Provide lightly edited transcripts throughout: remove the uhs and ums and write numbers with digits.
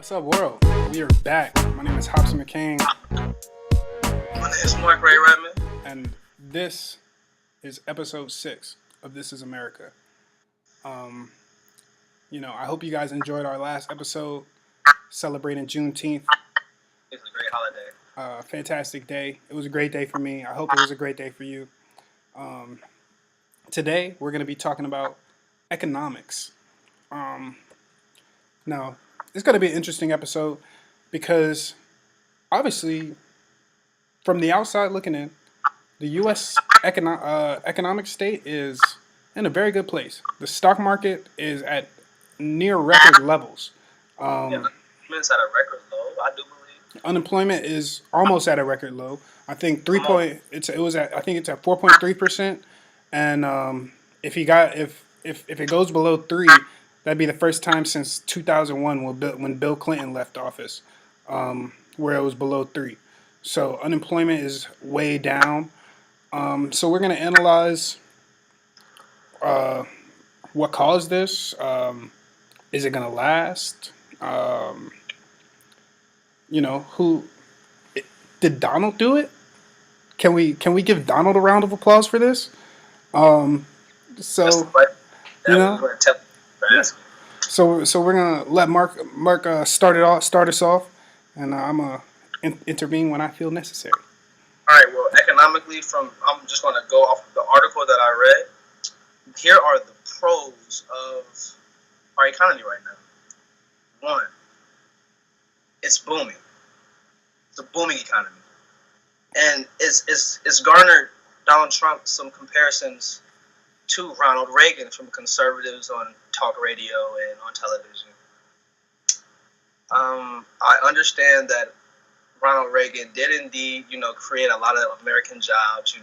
What's up, world? We are back. My name is Hobson McCain, My name is Mark Ray Redmond. and this is episode 6 of This Is America. Um, I hope you guys enjoyed our last episode celebrating Juneteenth. It's a great holiday. Fantastic day. It was a great day for me. I hope it was a great day for you. Today, we're going to be talking about economics. Now, it's going to be an interesting episode because obviously, from the outside looking in, the U.S. Economic state is in a very good place. The stock market is at near record levels. Unemployment's at a record low, I do believe. Unemployment is almost at a record low. I think I think it's at 4.3%, and if it goes below 3, that'd be the first time since 2001 when Bill Clinton left office, where it was below 3. So unemployment is way down. So we're going to analyze what caused this. Is it going to last? Who did Donald do it? Can we give Donald a round of applause for this? That's the question that you we know, were telling so we're gonna let Mark start us off, and I'm gonna intervene when I feel necessary. All right, well, economically, I'm just going to go off of the article that I read. Here are the pros of our economy right now. One, it's booming. It's a booming economy. And it's garnered Donald Trump some comparisons to Ronald Reagan from conservatives on talk radio and on television. I understand that Ronald Reagan did indeed, create a lot of American jobs.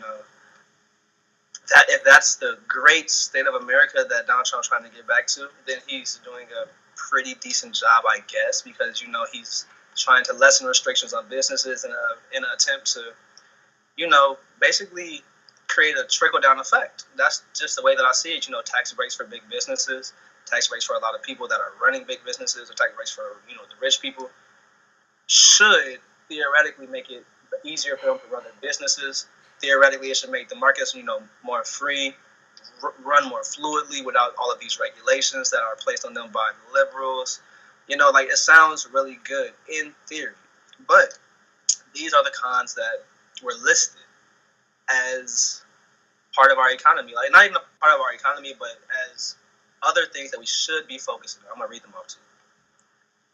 That if that's the great state of America that Donald Trump's trying to get back to, then he's doing a pretty decent job, I guess, because he's trying to lessen restrictions on businesses in an attempt to, basically create a trickle down effect. That's just the way that I see it. Tax breaks for big businesses, tax breaks for a lot of people that are running big businesses, or tax breaks for the rich people should theoretically make it easier for them to run their businesses. Theoretically, it should make the markets, more free, run more fluidly without all of these regulations that are placed on them by the liberals. It sounds really good in theory, but these are the cons that were listed as part of our economy. Like, not even a part of our economy, but as other things that we should be focusing on. I'm going to read them off to you.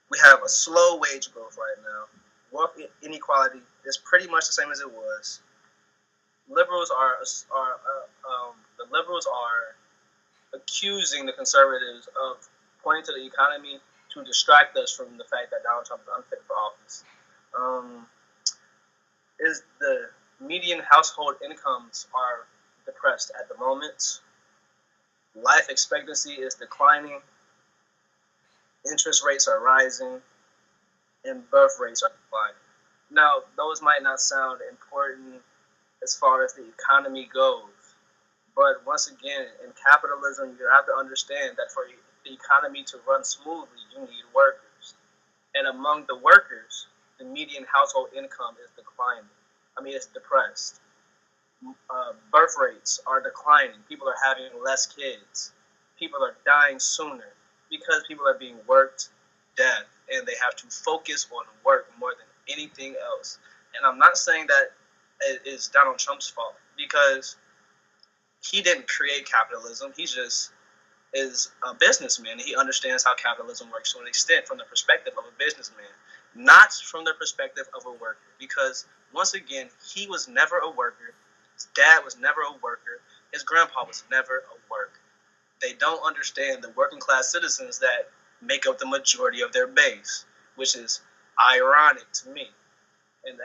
We have a slow wage growth right now. Wealth inequality is pretty much the same as it was. The liberals are accusing the conservatives of pointing to the economy to distract us from the fact that Donald Trump is unfit for office. Is the median household incomes are depressed at the moment. Life expectancy is declining. Interest rates are rising, and birth rates are declining. Now, those might not sound important as far as the economy goes, but once again, in capitalism, you have to understand that for the economy to run smoothly, you need workers. And among the workers, the median household income is declining. It's depressed. Birth rates are declining. People are having less kids. People are dying sooner because people are being worked death, and they have to focus on work more than anything else. And I'm not saying that it is Donald Trump's fault, because he didn't create capitalism. He just is a businessman. He understands how capitalism works to an extent from the perspective of a businessman, not from the perspective of a worker. Because, once again, he was never a worker. His dad was never a worker. His grandpa was never a worker. They don't understand the working class citizens that make up the majority of their base, which is ironic to me. And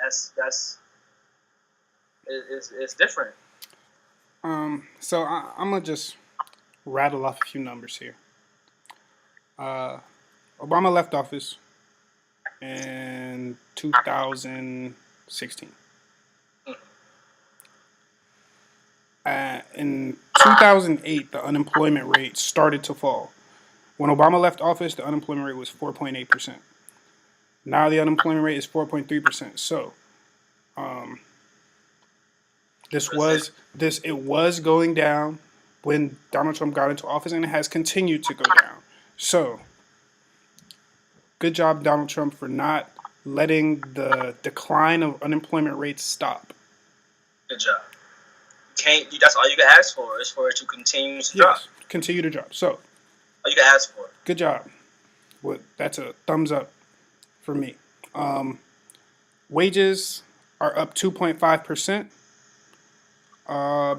it's different. So I'm gonna just rattle off a few numbers here. Obama left office in 2016. In 2008, the unemployment rate started to fall. When Obama left office, the unemployment rate was 4.8%. Now the unemployment rate is 4.3%. So um, Brazil. it was going down when Donald Trump got into office, and it has continued to go down. So good job, Donald Trump, for not letting the decline of unemployment rates stop. Good job. Can't. That's all you can ask for is for it to continue to drop. Yes, continue to drop. So All you can ask for. good job. Well, that's a thumbs up for me. Um, Wages are up 2.5%,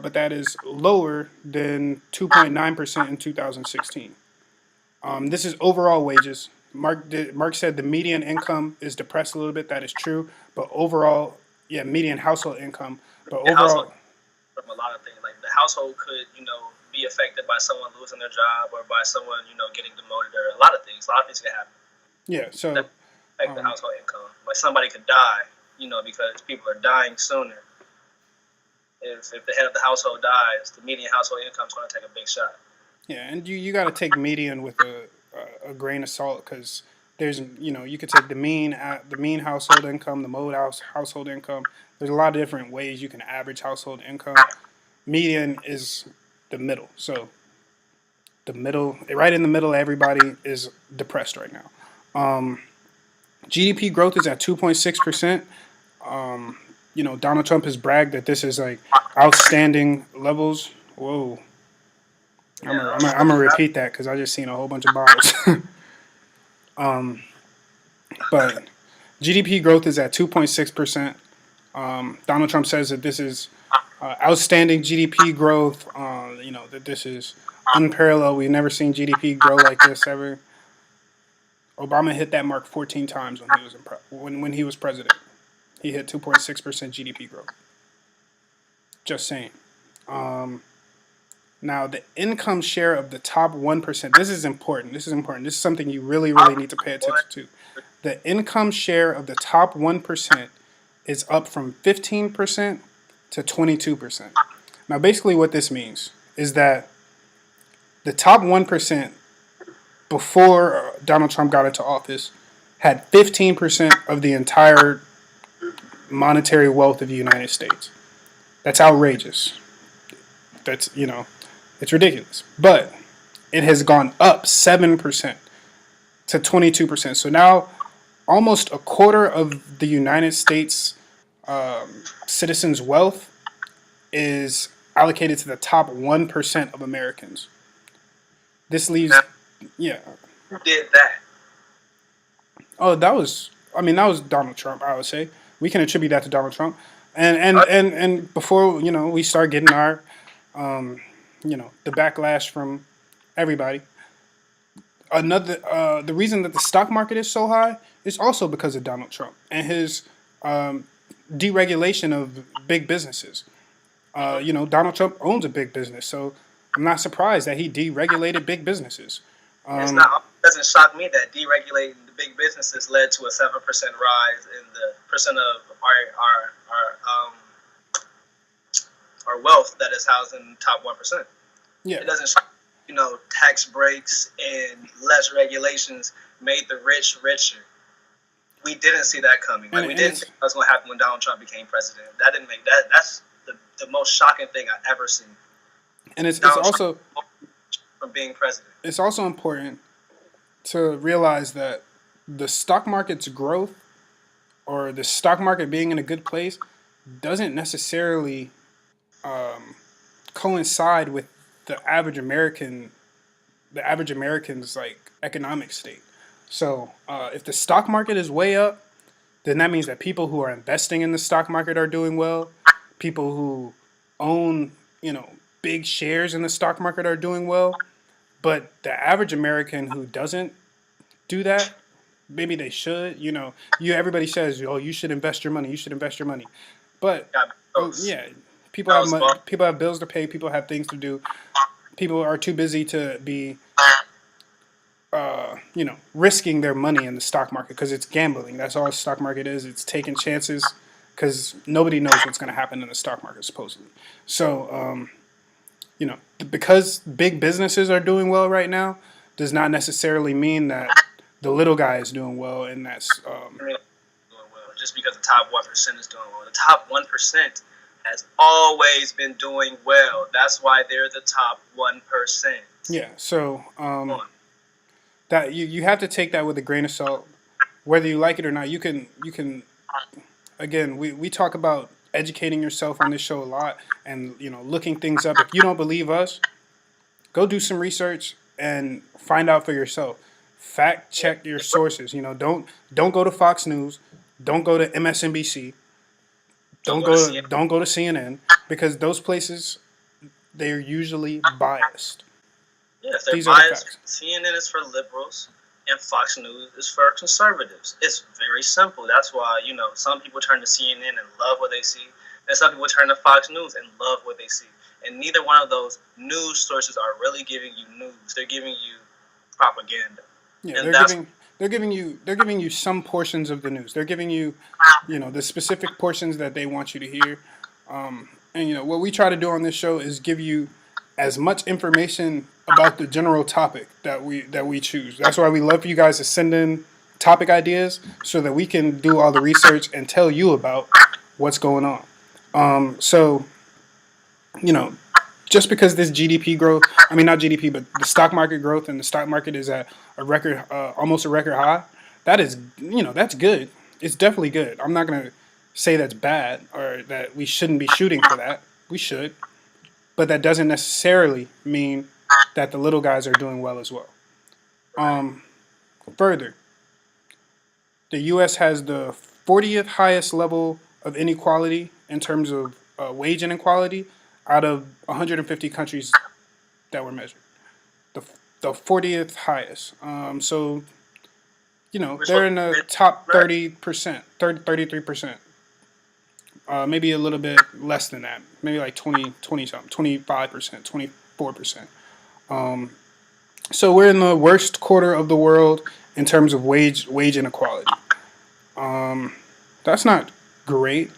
but that is lower than 2.9% in 2016. This is overall wages. Mark said the median income is depressed a little bit. That is true, but overall, yeah, median household income. But The household overall, from a lot of things. Like the household could, be affected by someone losing their job or by someone, getting demoted or a lot of things. A lot of things can happen yeah. that So affect the household income. Like somebody could die, because people are dying sooner. If the head of the household dies, the median household income is going to take a big shot. yeah, and you got to take median with a grain of salt because there's you could take the mean household income, the mode household income. There's a lot of different ways you can average household income. Median is the middle. So the middle, right in the middle, everybody is depressed right now. GDP growth is at 2.6%. Donald Trump has bragged that this is like outstanding levels. Whoa. I'm gonna repeat that because I just seen a whole bunch of bottles. But GDP growth is at 2.6%. Donald Trump says that this is outstanding GDP growth. That this is unparalleled. We've never seen GDP grow like this ever. Obama hit that mark 14 times when he was president. He hit 2.6% GDP growth. Just saying. Now the income share of the top 1%. This is important. This is something you really need to pay attention to. The income share of the top 1% is up from 15% to 22%. Now, basically, what this means is that the top 1% before Donald Trump got into office had 15% of the entire monetary wealth of the United States. That's outrageous. It's ridiculous. But it has gone up 7% to 22%. So now almost a quarter of the United States citizens' wealth is allocated to the top 1% of Americans. This leaves, Now, yeah. who did that? Oh, that was Donald Trump. I would say we can attribute that to Donald Trump, and before we start getting our, the backlash from everybody. The reason that the stock market is so high is also because of Donald Trump and his deregulation of big businesses. Donald Trump owns a big business, so I'm not surprised that he deregulated big businesses. It's not. It doesn't shock me that deregulating the big businesses led to a 7% rise in the percent of our wealth that is housed in the top 1%. Yeah, It doesn't shock. Tax breaks and less regulations made the rich richer. We didn't see that coming. Like we didn't think that was going to happen when Donald Trump became president. That didn't make that. That's the most shocking thing I've ever seen. and it's Donald also Trump from being president. it's also important to realize that the stock market's growth or the stock market being in a good place doesn't necessarily coincide with the average American's like economic state. So if the stock market is way up, then that means that people who are investing in the stock market are doing well. People who own big shares in the stock market are doing well. But the average American who doesn't do that, maybe they should. Everybody says, "Oh, you should invest your money. You should invest your money." But Got those. yeah, people have money, people have bills to pay. People have things to do. People are too busy to be, risking their money in the stock market because it's gambling. That's all the stock market is. It's taking chances because nobody knows what's going to happen in the stock market supposedly. So, because big businesses are doing well right now does not necessarily mean that the little guy is doing well, and that's Doing well, just because the top 1% is doing well. The top 1% has always been doing well. That's why they're the top 1%. yeah. So that you have to take that with a grain of salt, whether you like it or not. You can again, we talk about educating yourself on this show a lot, and looking things up. If you don't believe us, go do some research and find out for yourself. Fact check your sources. Don't go to Fox News, don't go to MSNBC, Don't go to CNN. don't go to CNN, because those places, they're usually biased. Yes, they're These are the biased. facts. CNN is for liberals, and Fox News is for conservatives. It's very simple. That's why some people turn to CNN and love what they see, and some people turn to Fox News and love what they see. And neither one of those news sources are really giving you news. They're giving you propaganda. Yeah, And they're giving you some portions of the news. They're giving you, the specific portions that they want you to hear. And what we try to do on this show is give you as much information about the general topic that we choose. That's why we love for you guys to send in topic ideas so that we can do all the research and tell you about what's going on. So just because this GDP growth, I mean not GDP, but the stock market growth, and the stock market is at a record, almost a record high. That is, that's good. It's definitely good. I'm not gonna say that's bad or that we shouldn't be shooting for that. We should, but that doesn't necessarily mean that the little guys are doing well as well. Further, the U.S. has the 40th highest level of inequality in terms of wage inequality out of 150 countries that were measured. The, the 40th highest. So, they're in the top 30%, 33%. Maybe a little bit less than that. Maybe like 20 something, 25%, 24%. So we're in the worst quarter of the world in terms of wage inequality. That's not great.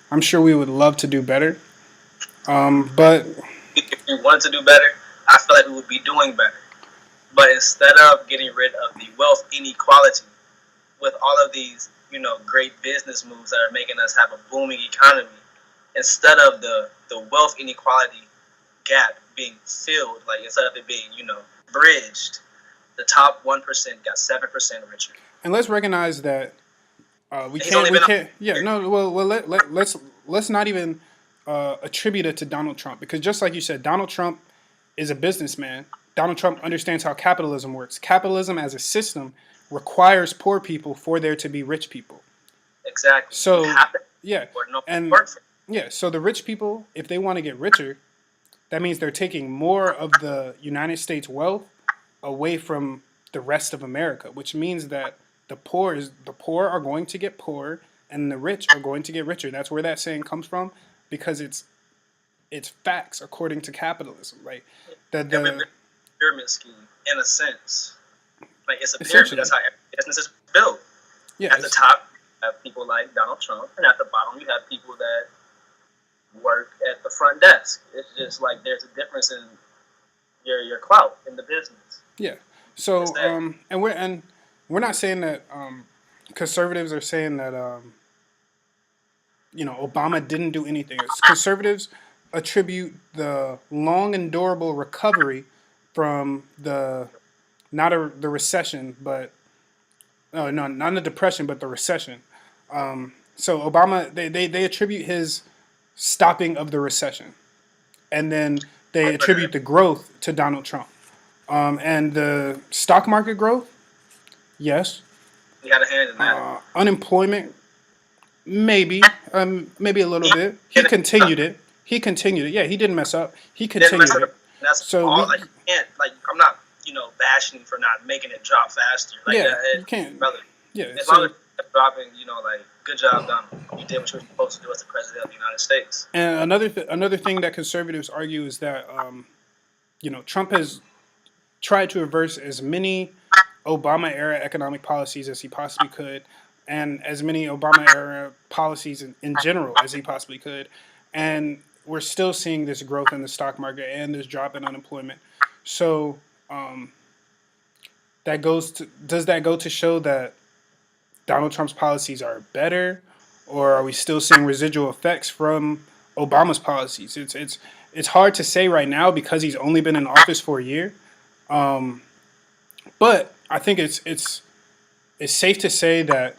I'm sure we would love to do better. But if we wanted to do better, I feel like we would be doing better. But instead of getting rid of the wealth inequality with all of these, great business moves that are making us have a booming economy, instead of the wealth inequality gap being filled, like instead of it being, bridged, the top 1% got 7% richer. And let's recognize that we can't. Yeah, no. Well, let's not even attribute it to Donald Trump, because just like you said, Donald Trump is a businessman. Donald Trump understands how capitalism works. Capitalism as a system requires poor people for there to be rich people. Exactly. So yeah, and work for yeah. So the rich people, if they want to get richer, that means they're taking more of the United States wealth away from the rest of America, which means that the poor are going to get poorer and the rich are going to get richer. That's where that saying comes from, because it's facts according to capitalism, right? every pyramid scheme, in a sense. Like, it's a pyramid. That's how every business is built. Yeah, at the top, you have people like Donald Trump, and at the bottom, you have people that work at the front desk. It's just like there's a difference in your clout in the business. Yeah. So and we're not saying that conservatives are saying that Obama didn't do anything. Conservatives attribute the long and durable recovery from the recession, but no, not the depression, but the recession. So Obama, they attribute his stopping of the recession, and then they attribute the growth to Donald Trump. And the stock market growth, yes. He had a hand in that. Unemployment, maybe a little bit. He continued it. Yeah, he didn't mess up. He continued it. That's so all. You can't. I'm not. Bashing for not making it drop faster. You can't. Brother. Yeah. As long as you're dropping, good job, Donald. You did what you were supposed to do as the president of the United States. And another thing that conservatives argue is that Trump has tried to reverse as many Obama era economic policies as he possibly could, and as many Obama era policies in general as he possibly could, and we're still seeing this growth in the stock market and this drop in unemployment. So does that go to show that Donald Trump's policies are better, or are we still seeing residual effects from Obama's policies? It's hard to say right now because he's only been in office for a year. Um, but I think it's safe to say that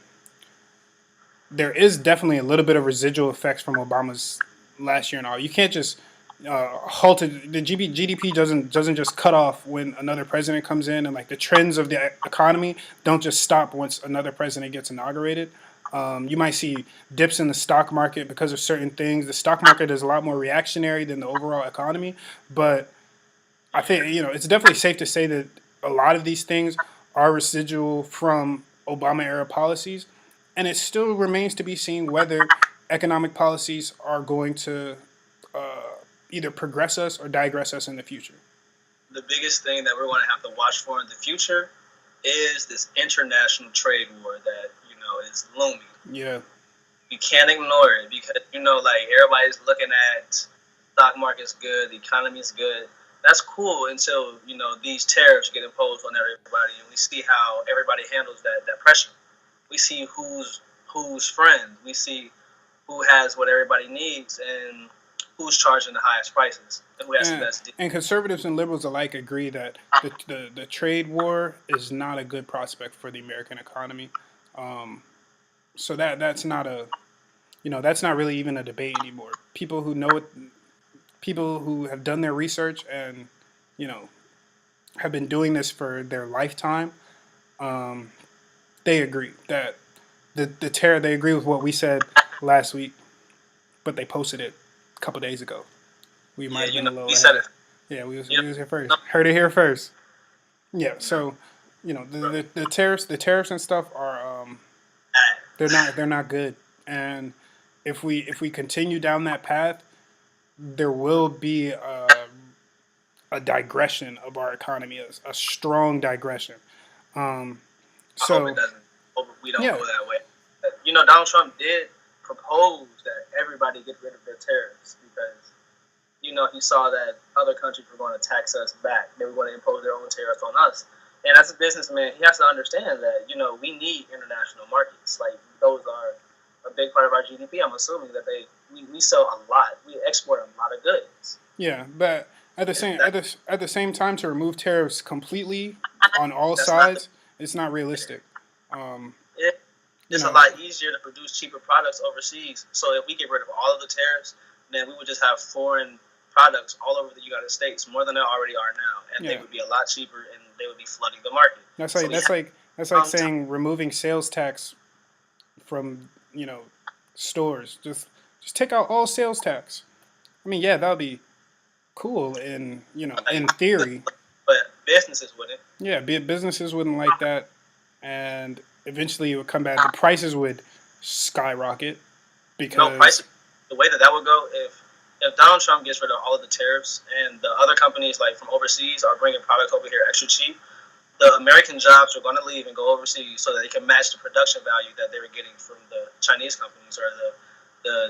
there is definitely a little bit of residual effects from Obama's last year and all. You can't just halt it. The GDP doesn't just cut off when another president comes in, and like the trends of the economy don't just stop once another president gets inaugurated. You might see dips in the stock market because of certain things. The stock market is a lot more reactionary than the overall economy, but I think it's definitely safe to say that a lot of these things are residual from Obama era policies, and it still remains to be seen whether economic policies are going to either progress us or digress us in the future. The biggest thing that we're going to have to watch for in the future is this international trade war that is looming. Yeah. You can't ignore it because like everybody's looking at stock market's good, the economy's good. That's cool until these tariffs get imposed on everybody, and we see how everybody handles that pressure. We see who's friend. We see who has what everybody needs and who's charging the highest prices and who has the best deal. And conservatives and liberals alike agree that the trade war is not a good prospect for the American economy. So that's not that's not really even a debate anymore. People who know it, people who have done their research and have been doing this for their lifetime, they agree that the terror. They agree with what we said last week, but they posted it a couple days ago. We might have been a little. We said it. Yeah, we was here first. Heard it here first. Yeah, so the tariffs and stuff are they're not good, and if we continue down that path, there will be a digression of our economy, a strong digression. I hope it doesn't. Hope we don't go that way. Donald Trump did propose that everybody get rid of their tariffs because he saw that other countries were going to tax us back. They were going to impose their own tariffs on us. And as a businessman, he has to understand that, we need international markets. Like, those are a big part of our GDP. I'm assuming that we sell a lot. We export a lot of goods. Yeah, but at the same time, to remove tariffs completely on all sides, it's not realistic. It's a lot easier to produce cheaper products overseas. So if we get rid of all of the tariffs, then we would just have foreign products all over the United States, more than they already are now, and they would be a lot cheaper, and they would be flooding the market. That's like saying removing sales tax from stores. Just take out all sales tax. I mean, yeah, that would be cool in in theory, but businesses wouldn't. Yeah, businesses wouldn't like that, and eventually it would come back. The prices would skyrocket because the way that would go if Donald Trump gets rid of all of the tariffs and the other companies like from overseas are bringing products over here extra cheap, the American jobs are going to leave and go overseas so that they can match the production value that they were getting from the Chinese companies or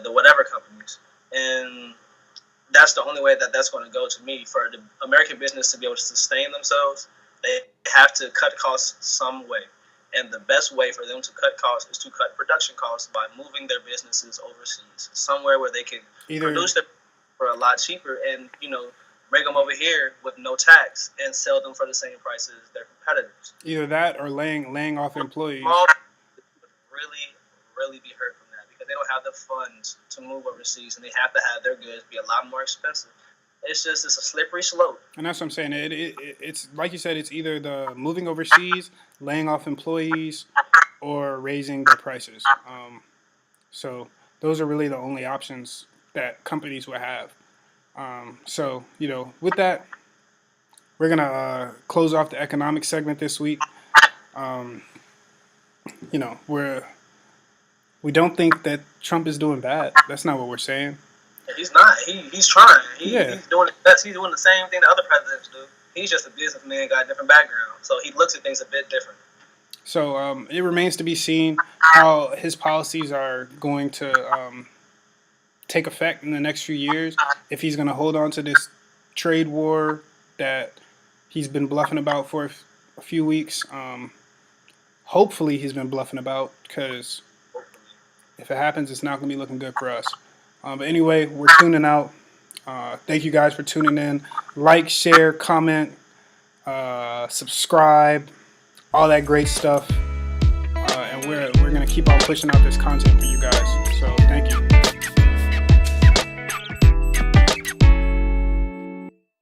the whatever companies. And that's the only way that's going to go to me. For the American business to be able to sustain themselves, they have to cut costs some way. And the best way for them to cut costs is to cut production costs by moving their businesses overseas, somewhere where they can produce them for a lot cheaper and, bring them over here with no tax and sell them for the same price as their competitors. Either that or laying off employees. Small would really be hurt from that because they don't have the funds to move overseas and they have to have their goods be a lot more expensive. It's a slippery slope. And that's what I'm saying. It's like you said, it's either the moving overseas, laying off employees, or raising their prices. So those are really the only options that companies will have. So, with that, we're going to close off the economic segment this week. We don't think that Trump is doing bad. That's not what we're saying. He's not. He's trying. He's doing it best. He's doing the same thing that other presidents do. He's just a businessman, got a different background. So he looks at things a bit different. So it remains to be seen how his policies are going to take effect in the next few years. If he's going to hold on to this trade war that he's been bluffing about for a few weeks. Hopefully he's been bluffing about, because if it happens, it's not going to be looking good for us. But anyway, we're tuning out. Thank you guys for tuning in. Like, share, comment, subscribe, all that great stuff. And we're going to keep on pushing out this content for you guys.